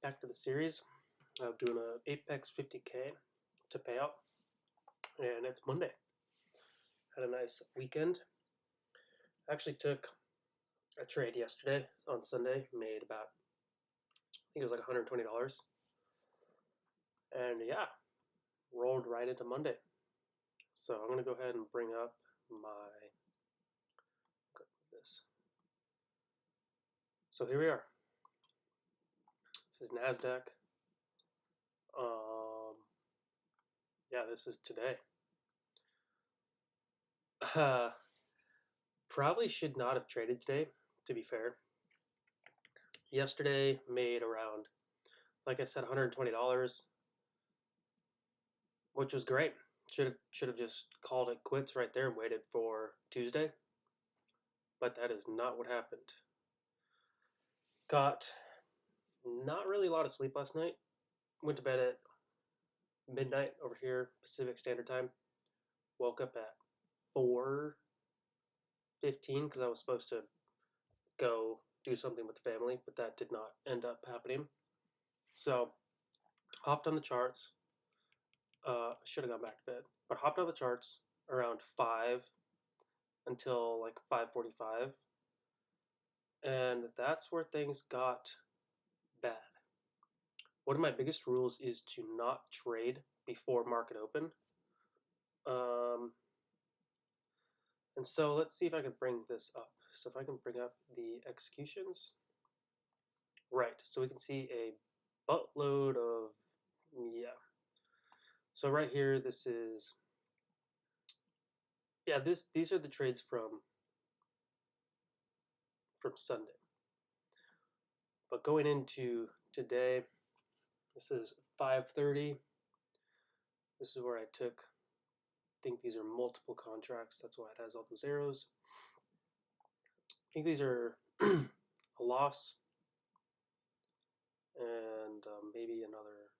back to the series of doing a AEPX 50K to pay out, and it's Monday. Had a nice weekend. Actually took a trade yesterday on Sunday, made about, I think it was like $120, and yeah, rolled right into Monday. So I'm gonna go ahead and bring up this. So here we are. This is NASDAQ. Yeah, this is today. Probably should not have traded today, to be fair. Yesterday made around, like I said, $120, which was great. Should have just called it quits right there and waited for Tuesday, but that is not what happened. Got not really a lot of sleep last night. Went to bed at midnight over here, Pacific Standard Time. Woke up at 4:15 because I was supposed to go do something with the family, but that did not end up happening. So hopped on the charts. Should have gone back to bed, but hopped on the charts around 5 until like 5:45, and that's where things got bad. One of my biggest rules is to not trade before market open. And so let's see if I can bring this up. So if I can bring up the executions. Right, so we can see a buttload of, yeah. So right here, this is, yeah, these are the trades from Sunday. But going into today, this is 5:30. This is where I took, I think these are multiple contracts. That's why it has all those arrows. I think these are a loss and maybe another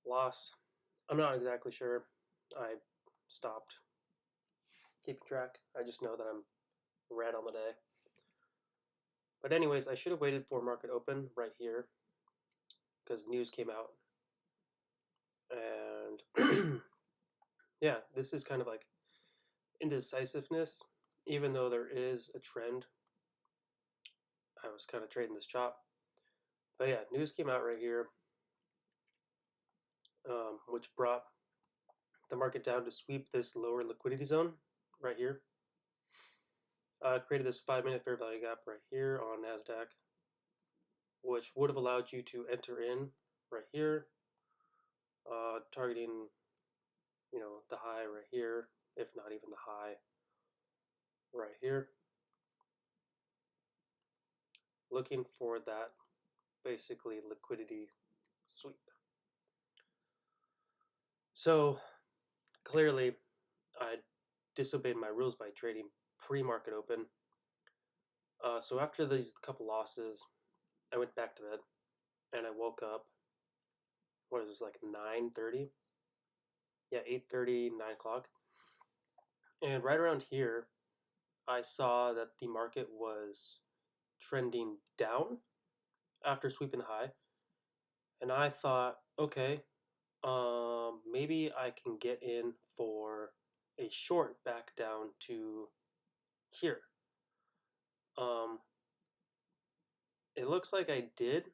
loss. I'm not exactly sure. I stopped keeping track. I just know that I'm red on the day. But anyways, I should have waited for market open right here because news came out. And yeah, this is kind of like indecisiveness. Even though there is a trend, I was kind of trading this chop. But yeah, news came out right here, which brought the market down to sweep this lower liquidity zone right here. Created this 5-minute fair value gap right here on NASDAQ, which would have allowed you to enter in right here, targeting, the high right here, if not even the high right here. Looking for that basically liquidity sweep. So clearly I disobeyed my rules by trading pre-market open. So after these couple losses, I went back to bed and I woke up, what is this, like 9:30? Yeah, 8:30, 9 o'clock. And right around here, I saw that the market was trending down after sweeping the high. And I thought, okay, maybe I can get in for a short back down to here. It looks like I did,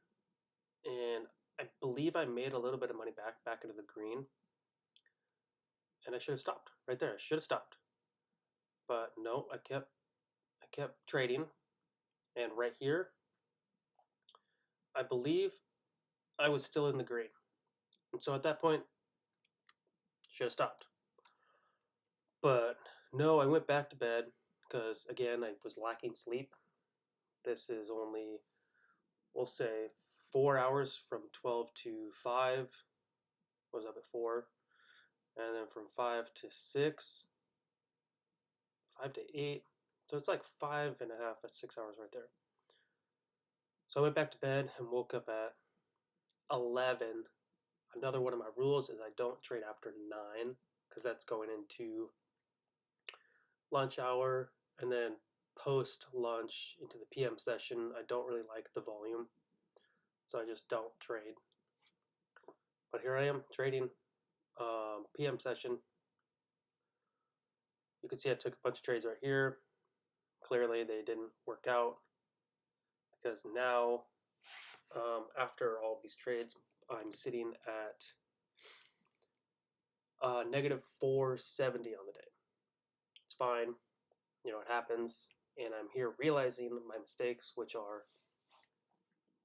and I believe I made a little bit of money back into the green. And I should have stopped right there. I should have stopped. But no, I kept trading. And right here, I believe I was still in the green. And so at that point, should have stopped. But no, I went back to bed because, again, I was lacking sleep. This is only, we'll say, 4 hours from 12 to 5. Was up at 4. And then from 5 to 6, 5 to 8. So it's like 5.5 at 6 hours right there. So I went back to bed and woke up at 11. Another one of my rules is I don't trade after 9 because that's going into lunch hour, and then post lunch into the PM session. I don't really like the volume. so I just don't trade. But here I am trading PM session. You can see I took a bunch of trades right here. Clearly they didn't work out because now after all of these trades, I'm sitting at negative 470 on the day. It's fine, you know, it happens, and I'm here realizing my mistakes, which are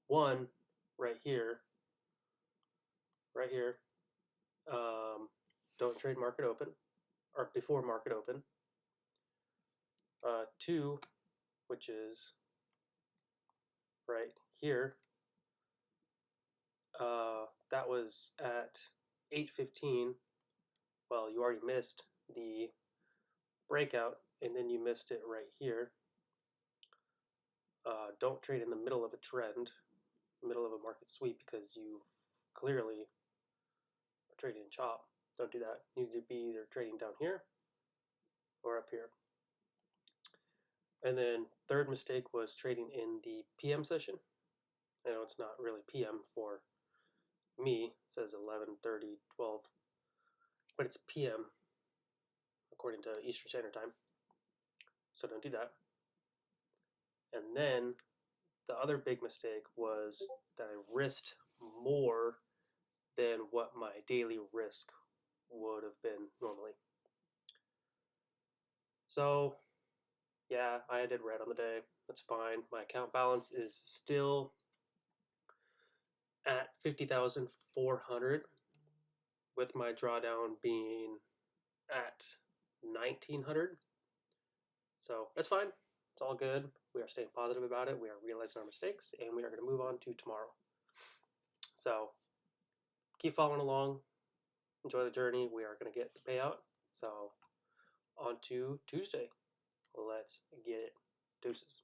one, right here, don't trade market open or before market open. Two, which is right here, that was at 8:15. Well, you already missed the breakout, and then you missed it right here. Don't trade in the middle of a trend, middle of a market sweep, because you clearly are trading chop. Don't do that. You need to be either trading down here or up here. And then third mistake was trading in the PM session. I know it's not really PM for me. It says 11:30, 12, but it's PM according to Eastern Standard Time. So don't do that. And then the other big mistake was that I risked more than what my daily risk would have been normally. So yeah, I did red on the day. That's fine. My account balance is still at 50,400, with my drawdown being at 1,900. So that's fine. It's all good. We are staying positive about it. We are realizing our mistakes, and we are going to move on to tomorrow. So keep following along. Enjoy the journey. We are going to get the payout. So on to Tuesday. Let's get it. Deuces.